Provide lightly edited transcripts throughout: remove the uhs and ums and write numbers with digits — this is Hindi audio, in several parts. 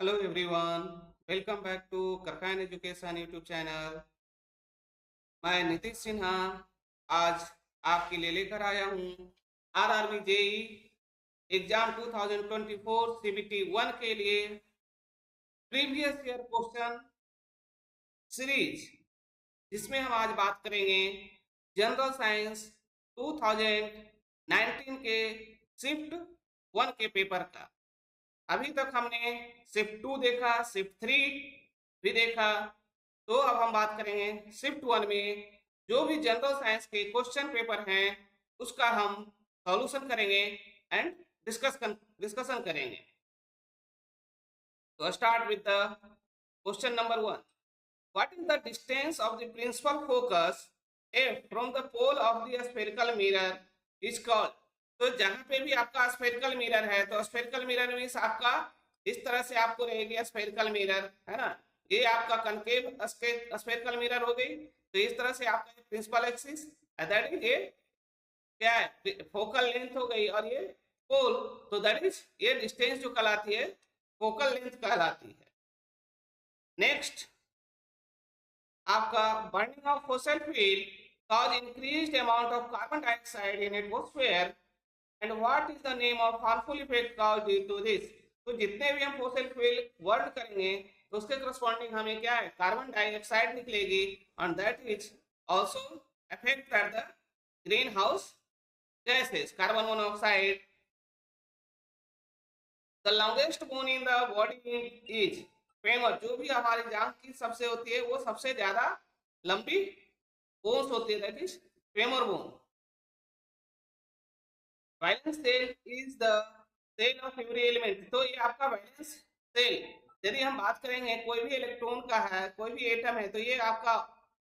Hello everyone, welcome back to करकाइन एजुकेशन यूट्यूब चैनल। मैं नीतीश सिन्हा आज आपके लिए लेकर आया हूँ आरआरबी जेई एग्जाम 2024 सीबीटी 1 के लिए प्रीवियस ईयर क्वेश्चन सीरीज, जिसमें हम आज बात करेंगे जनरल साइंस 2019 के शिफ्ट 1 के पेपर का। अभी तक हमने शिफ्ट 2 देखा, शिफ्ट 3 भी देखा। तो अब हम बात करेंगे शिफ्ट 1 में जो भी जनरल साइंस के क्वेश्चन पेपर हैं उसका हम सॉल्यूशन करेंगे एंड डिस्कशन करेंगे। तो start with the question number 1। What is the distance of the principal focus F from the pole of the spherical mirror is called. तो जहां पे भी आपका स्फेरिकल मिरर है तो स्फेरिकल मिरर मींस आपका इस तरह से आपको रहेगी स्फेरिकल मिरर, है ना। ये आपका कनकेव स्फेरिकल मिरर हो गई। तो इस तरह से आपका प्रिंसिपल एक्सिस दैट इज ये क्या है, फोकल लेंथ हो गई, और ये पोल, तो दैट इज ये डिस्टेंस जो कहलाती है फोकल लेंथ कहलाती है। नेक्स्ट आपका burning of fossil fuel cause increased amount of carbon dioxide in atmosphere and what is the name of harmful effect caused due to this। तो जितने भी हम फॉसिल फ्यूल बर्न करेंगे तो उसके करस्पॉन्डिंग हमें क्या है, कार्बन डाइऑक्साइड निकलेगी, and that is also affect the greenhouse gases, carbon monoxide। the longest bone in the body is femur। जो भी हमारी जांघ की सबसे होती है वो सबसे ज्यादा लंबी बोन्स होती है, that is femur bone. Valence shell is the shell of every element. तो ये आपका वैलेंस सेल, यदि हम बात करेंगे कोई भी इलेक्ट्रॉन का है, कोई भी एटम है, तो ये आपका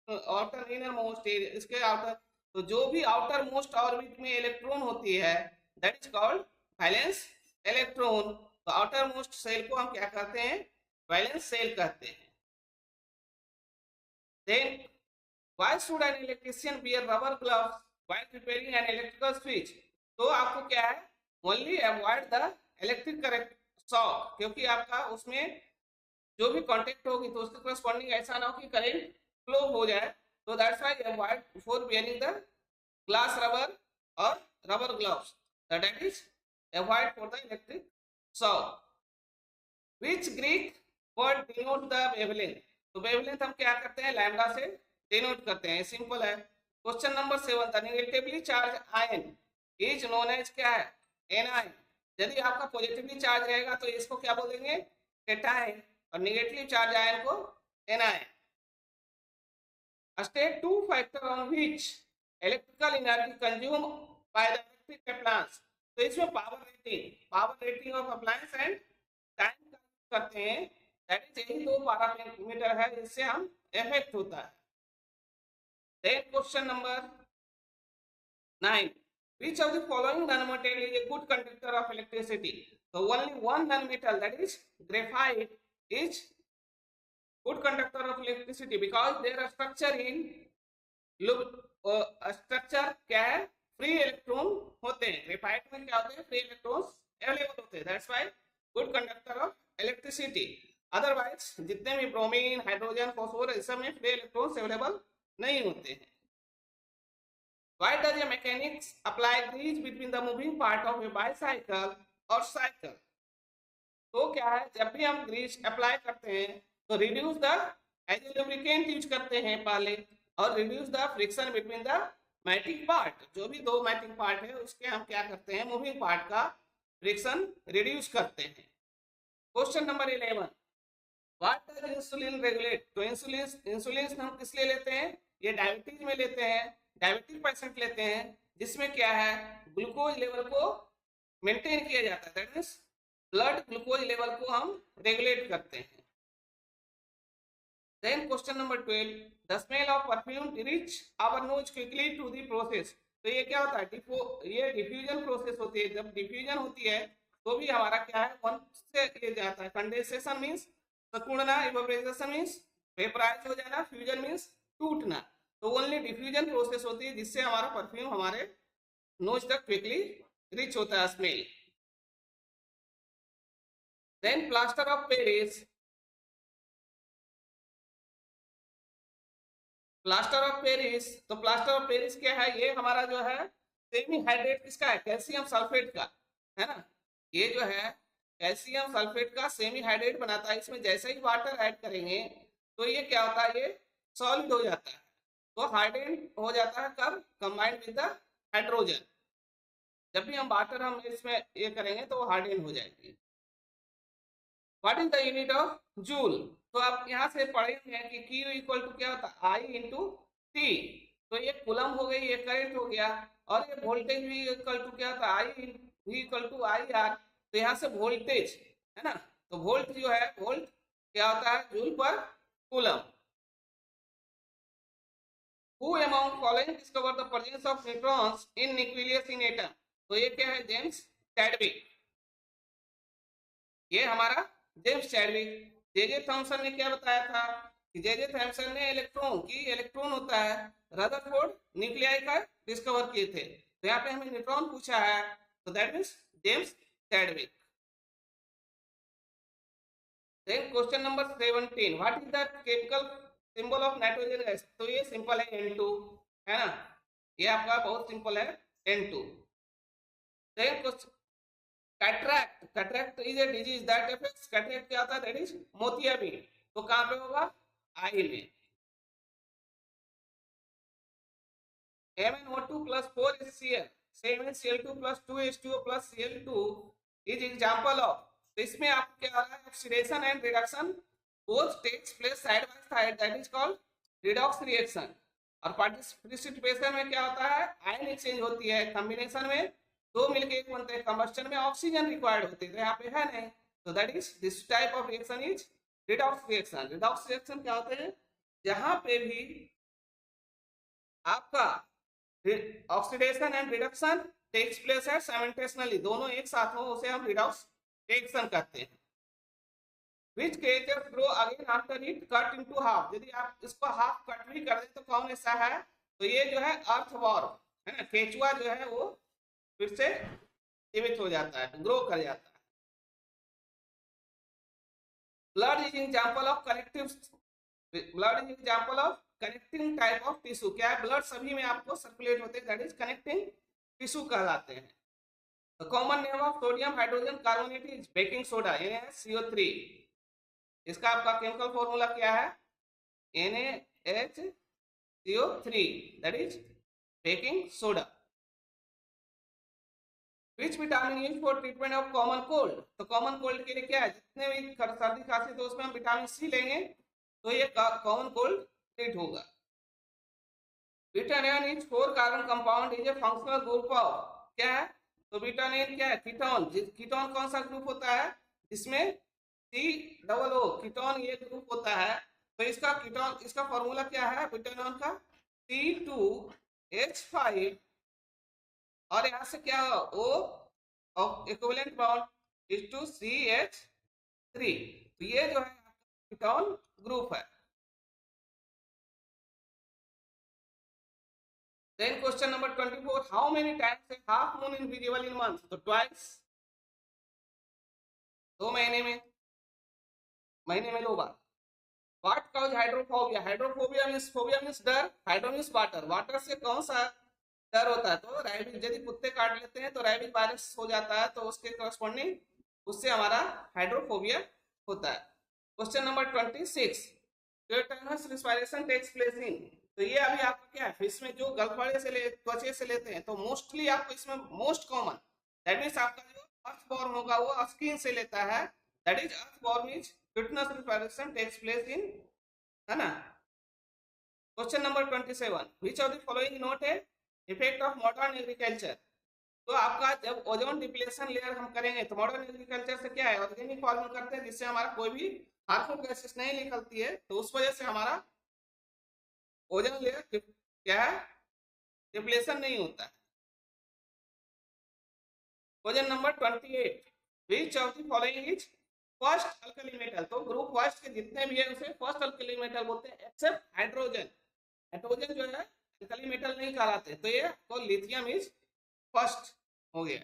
आउटर इनर मोस्ट इसके आउटर, तो जो भी आउटर मोस्ट ऑर्बिट में इलेक्ट्रॉन होती है that is called valence electron. तो आउटर मोस्ट सेल को हम क्या कहते हैं, वैलेंस सेल कहते हैं। Then why should an electrician wear rubber gloves while repairing an electrical switch। तो आपको क्या है, only avoid the electric correct shock, क्योंकि आपका उसमें जो भी कांटेक्ट होगी तो उसके करस्पॉन्डिंग ऐसा ना हो कि करंट फ्लो हो जाए। तो that's why avoid before wearing the glass rubber और rubber gloves, that is avoid for the electric shock. Which Greek word denote the wavelength. तो वेवलेंथ हम क्या करते हैं, लैम्डा से डिनोट करते हैं, सिंपल है। Question number 7, the negatively charge ion is known as क्या है, एनायन। यदि आपका पॉजिटिवली चार्ज रहेगा तो इसको क्या बोलेंगे, कैटायन, और नेगेटिव चार्ज आयन को anion. State two factor on which electrical energy consume by the electric appliance. तो इसमें power rating of appliance and time करते हैं, दैट इज यही दो पैरामीटर है जिससे हम इफेक्ट होता है। Then question number 9, which of the following nanometal is a good conductor of electricity। so only one nanometal, that is graphite, is good conductor of electricity because their structure in structure क्या है, फ्री इलेक्ट्रॉन होते हैं। ग्रेफाइट में क्या होते हैं, फ्री इलेक्ट्रॉन्स अवेलेबल होते हैं, that's why good conductor of electricity. Otherwise जितने भी ब्रोमीन, हाइड्रोजन, फॉस्फोरस, इस सब में फ्री इलेक्ट्रॉन्स अवेलेबल नहीं होते हैं। Why does a mechanics apply grease between the moving part of a bicycle or cycle। तो क्या है, जब भी हम ग्रीस अप्लाई करते हैं तो reduce the as a lubricant use करते हैं पहले, और reduce the friction between the मैटिक पार्ट। जो भी दो मैटिक पार्ट है उसके हम क्या करते हैं, मूविंग पार्ट का फ्रिक्शन रिड्यूस करते हैं। Question number 11, what does insulin regulate. तो इंसुलिन हम किस लिए लेते हैं, ये डायबिटीज में लेते हैं, डायबिटिक पेशेंट लेते हैं, जिसमें क्या है, ग्लूकोज लेवल को मेंटेन किया जाता है, that means blood glucose level को हम रेगुलेट करते हैं। Then question number 12, the smell of perfume reach our nose quickly to the process. तो ये क्या होता है, ये डिफ्यूजन प्रोसेस होती है। जब डिफ्यूजन होती है तो भी हमारा क्या है, वन से ये जाता है। कंडेंसेशन मींस सिकुड़ना, इवेपोरेशन मींस वेपराइज हो जाना, फ्यूजन मींस टूटना। तो ओनली डिफ्यूजन प्रोसेस होती है जिससे हमारा परफ्यूम हमारे नोज तक क्विकली रीच होता है smell. Then plaster of Paris, plaster of Paris, तो प्लास्टर ऑफ पेरिस क्या है, ये हमारा जो है सेमी हाइड्रेट किसका है, कैल्शियम सल्फेट का, है ना। ये जो है कैल्शियम सल्फेट का सेमी हाइड्रेट बनाता है, इसमें जैसे ही वाटर ऐड करेंगे तो ये क्या होता है, ये सॉलिड हो जाता है, तो हाइड्रेट हो जाता है कब, कंबाइंड विद द हाइड्रोजन। जब भी हम वाटर हम इसमें ये करेंगे तो वो हाइड्रेट हो जाएगी। What is the unit of joule, तो आप यहाँ से पढ़ेंगे कि Q इक्वल टू क्या होता है, I इंटू टी, तो ये कूलम हो गई, ये करंट हो गया, और ये वोल्टेज भी इक्वल टू क्या होता है, I V equal to I R, तो यहाँ से वोल्टेज है ना, तो वोल्ट जो है, वोल्ट क्या होता है, जूल पर coulomb. Who among following discovered the presence of neutrons in nucleus in atom, तो ये क्या है, जेम्स चैडविक, ये हमारा जेम्स चैडविक। जे थॉमसन ने क्या बताया था कि जे थॉमसन ने इलेक्ट्रॉन की, इलेक्ट्रॉन होता है, रदरफोर्ड न्यूक्लियाई का डिस्कवर किए थे, तो यहाँ पे हमें न्यूट्रॉन पूछा है, तो that means James Chadwick. Then question number 17, what is the chemical symbol of nitrogen gas, तो ये सिंपल है N2, है ना, ये आपका बहुत सिंपल है N2। Then question cataract, cataract is a disease that affects, cataract क्या होता है, दैट इज मोतियाबिंद, तो कहां पे होगा, आई में। MnO2 plus 4HCl, CmNCl2 plus 2H2O plus Cl2 is example of, तो इसमें आपको क्या आ रहा है, oxidation and reduction both takes place side by side, that is called redox reaction. और पार्टिसिपेशन में क्या होता है, आयन एक्सचेंज होती है, कॉम्बिनेशन में दो मिलके एक बनते हैं, कंबस्टन में ऑक्सीजन रिक्वायर्ड होती है, तो यहाँ पे है नहीं, तो that is this type of reaction is redox reaction. Redox reaction क्या होते हैं, जहां पे भी आपका oxidation and reduction takes place है साइमल्टेनियसली, दोनों एक साथ हो, उसे हम रिडॉक्स रिएक्शन कहते हैं। Which creatures grow again after it cut into half, यदि आप इसको हाफ कट भी कर दें तो कौन ऐसा है, तो ये जो है अर्थवॉर्म है ना, केचुआ जो है वो फिर से जीवित हो जाता है, ग्रो कर जाता है। Blood is example of connective, blood is example of connecting type of tissue, क्या है, ब्लड सभी में आपको सर्कुलेट होते हैं, दैट इज कनेक्टिंग टिश्यू कहलाते हैं। The common name of sodium hydrogen carbonate is baking soda, यानी CO3, इसका आपका केमिकल फॉर्मूला क्या है, NaHCO3, that is baking soda. Which vitamin use for treatment of common cold, तो कॉमन कोल्ड के लिए क्या है, जितने भी सर्दी खांसी तो उसमें हम विटामिन सी लेंगे तो ये कॉमन कोल्ड ट्रीट होगा। Vitamin is 4 carbon compound, is a functional group of, क्या है, तो विटामिन क्या है, कीटोन, कीटोन कौन सा ग्रुप होता है, जिसमें COO कीटोन ये ग्रुप होता है, तो इसका कीटोन, इसका फॉर्मूला क्या है विटामिन का, C2H5, और यहाँ से क्या O of equivalent bond is to CH3, तो ये जो है कीटोन ग्रुप है। Then question number 24, how many times is half moon invisible in month, तो twice, 2 महीने में, महीने में 2 बार। What cause hydrophobia, hydrophobia means, phobia means डर, हाइड्रो मींस वाटर, वाटर से कौन सा डर होता है, तो रैबिज, यदि कुत्ते काट लेते हैं तो रैबिज वायरस हो जाता है, तो उसके करस्पॉन्डिंग उससे हमारा हाइड्रोफोबिया होता है। Question number 26, respiration takes place in, तो ये अभी आपका क्या है, फिश में जो गलफड़े से त्वचे से लेते हैं, तो मोस्टली आपको इसमें मोस्ट कॉमन, दैट मींस आपका जो अर्थबॉर्न होगा वो स्किन से लेता है, that is earthworm means fitness respiration takes place in, है ना। Question number 27, which of the following not है इफेक्ट ऑफ मॉडर्न एग्रीकल्चर, तो आपका जब ओजोन डिप्लेशन लेयर हम करेंगे तो मॉडर्न एग्रीकल्चर से क्या है, ऑर्गेनिक फार्मिंग करते हैं, जिससे हमारा कोई भी हार्मफुल गैसेस नहीं निकलती है, तो उस वजह से हमारा ओजोन लेयर क्या है, डिप्लेशन नहीं होता है। Question number 28, which of the following is first alkali metal, तो ग्रुप फर्स्ट के जितने भी है उसे फर्स्ट अल्कली मेटल बोलते हैं, एक्सेप्ट हाइड्रोजन, हाइड्रोजन जो है अल्कली मेटल नहीं कहलाते, तो ये तो लिथियम इज फर्स्ट हो गया।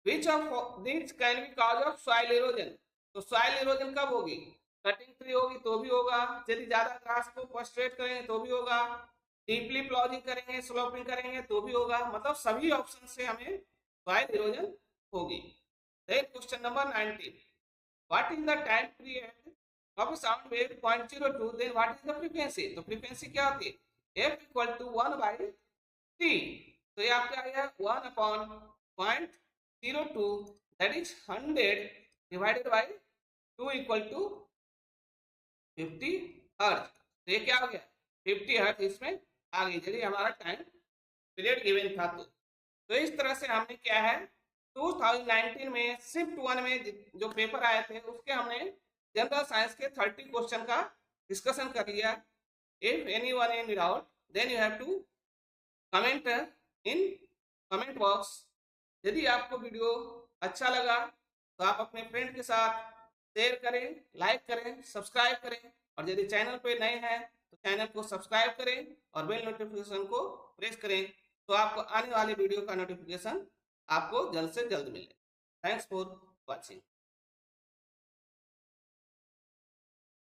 Which of this can be cause of soil erosion. तो सॉइल इरोजन कब होगी, कटिंग ट्री होगी तो भी होगा, यदि ज्यादा घास को पर्स्ट्रेट करेंगे तो भी होगा, डीपली प्लॉजिंग करेंगे, स्लोपिंग करेंगे तो भी होगा, मतलब सभी ऑप्शन से हमें सॉइल इरोजन होगी। Then question number 19, what is the time period of sound wave 0.02, then what is the frequency. तो फ्रीक्वेंसी क्या होती है, f इक्वल टू 1/t। तो ये आपका आ गया 1/0.02, that is 100 divided by 2 equal to 50 hertz. तो ये क्या हो गया 50 हर्ट्ज इसमें आ गई, यदि हमारा टाइम पीरियड गिवन था तो इस तरह से हमने क्या है 2019 में शिफ्ट 1 में जो पेपर आए थे उसके हमने जनरल साइंस के 30 क्वेश्चन का डिस्कशन कर लिया। If any one in doubt then you have to comment in comment box. यदि आपको वीडियो अच्छा लगा तो आप अपने फ्रेंड के साथ शेयर करें, लाइक करें, सब्सक्राइब करें, और यदि चैनल पे नए हैं तो चैनल को सब्सक्राइब करें और बेल नोटिफिकेशन को प्रेस करें, तो आपको आने वाले वीडियो का नोटिफिकेशन आपको जल्द से जल्द मिले। Thanks for watching.